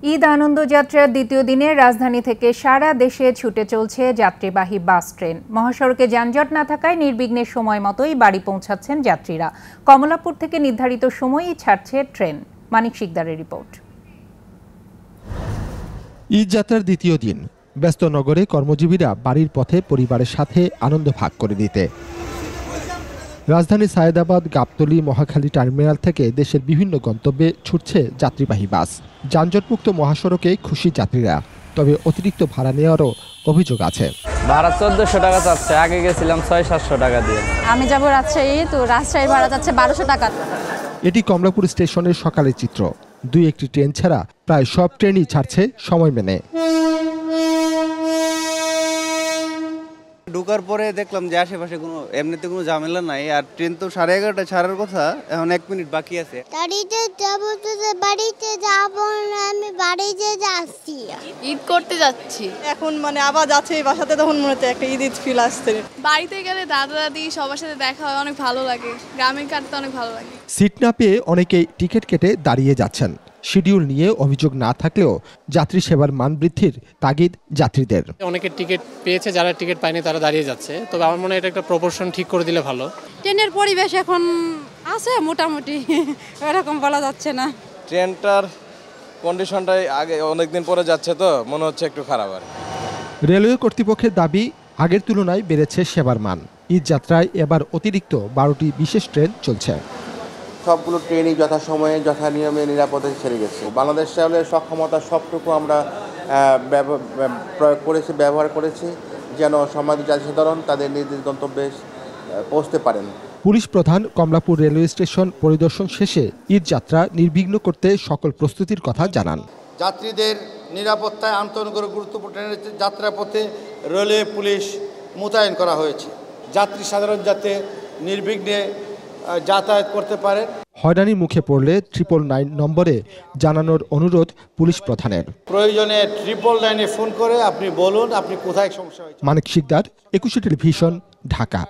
ঈদ আনন্দযাত্রার দ্বিতীয় দিনে রাজধানী থেকে সারা দেশে ছুটে চলছে যাত্রীবাহী বাস ট্রেন। মহাসড়কে যানজট না থাকায় নির্বিঘ্নে সময় মতোই বাড়ি পৌঁছাচ্ছেন যাত্রীরা। কমলাপুর থেকে নির্ধারিত সময়ই ছাড়ছে ট্রেন। মানিক শিকদারের রিপোর্ট। ঈদ যাত্রার দ্বিতীয় দিন, ব্যস্ত নগরে কর্মজীবীরা বাড়ির পথে পরিবারের সাথে আনন্দ ভাগ করে দিতে রাজধানী সায়েদাবাদ, গাবতলী, মহাখালী টার্মিনাল থেকে দেশের বিভিন্ন গন্তব্যে ছুটছে যাত্রীবাহী বাস। যানজটমুক্ত মহাসড়কে খুশি যাত্রীরা, তবে অতিরিক্ত ভাড়া নেওয়ারও অভিযোগ আছে। ভাড়া 1400 টাকা চাচ্ছে, আগে গেছিলাম 600-700 টাকা দিয়ে। আমি যাব রাজশাহী, তো রাজশাহী ভাড়া যাচ্ছে 1200 টাকা। এটি কমলাপুর স্টেশনের সকালের চিত্র। দুই একটি ট্রেন ছাড়া প্রায় সব ট্রেনই ছাড়ছে সময় মেনে। ঢোকার পরে দেখলাম যে আশেপাশে এমনিতে কোনো ঝামেলা নাই, আর ট্রেন তো 11:30 ছাড়ার কথা, এখন 1 মিনিট বাকি আছে। বাড়িতে যাব না, আমি বাড়িতে যাচ্ছি, ঈদ করতে যাচ্ছি। এখন আবার যাচ্ছে এই বাসাতে, তখন মনে হচ্ছে একটা ঈদ ফিল আসছে। বাড়িতে গেলে দাদা দাদি সবার সাথে দেখা হয়, অনেক ভালো লাগে। গ্রামে কাটতে অনেক ভালো লাগে। সিট না পেয়ে অনেকেই টিকিট কেটে দাঁড়িয়ে যাচ্ছেন। শিডিউল নিয়ে অভিযোগ না থাকলেও যাত্রী সেবার মান বৃদ্ধির তাগিদ যাত্রীদের। অনেকে টিকিট পেয়েছে, যারা টিকিট পায়নি তারা দাঁড়িয়ে যাচ্ছে। তবে আমার মনে হয় এটা একটা প্রপোর্শন ঠিক করে দিলে ভালো। ট্রেনের পরিবেশ এখন আছে মোটামুটি, এরকম বলা যাচ্ছে না। ট্রেনটার কন্ডিশনটাই আগে অনেকদিন পরে যাচ্ছে, তো মনে হচ্ছে একটু খারাপ। আর রেলওয়ে কর্তৃপক্ষের দাবি, আগের তুলনায় বেড়েছে সেবার মান। ঈদ যাত্রায় এবার অতিরিক্ত 12টি বিশেষ ট্রেন চলছে। সবগুলো ট্রেনই যথাসময়ে যথা নিয়মে নিরাপদে ছেড়ে গেছে। বাংলাদেশ রেলের সক্ষমতা সবটুকু আমরা ব্যবহার করেছি, যেন সম্মানিত জনসাধারণ তাদের নিজ নিজ গন্তব্যে পৌঁছতে পারেন। পুলিশ প্রধান কমলাপুর রেলওয়ে স্টেশন পরিদর্শন শেষে ঈদ যাত্রা নির্বিঘ্ন করতে সকল প্রস্তুতির কথা জানান। যাত্রীদের নিরাপত্তায় আন্তনগর গুরুত্বপূর্ণ ট্রেনের যাত্রাপথে রেলওয়ে পুলিশ মোতায়েন করা হয়েছে। যাত্রী সাধারণ যাতে নির্বিঘ্নে যাতায়াত করতে পারে। হয়রানির মুখে পড়লে 999 নম্বরে জানানোর অনুরোধ পুলিশ প্রধানের। প্রয়োজনে 999-এ ফোন করে আপনি বলুন আপনি কোথায় সমস্যা হয়েছে। মানিক শিকদার, 21 টেলিভিশন, ঢাকা।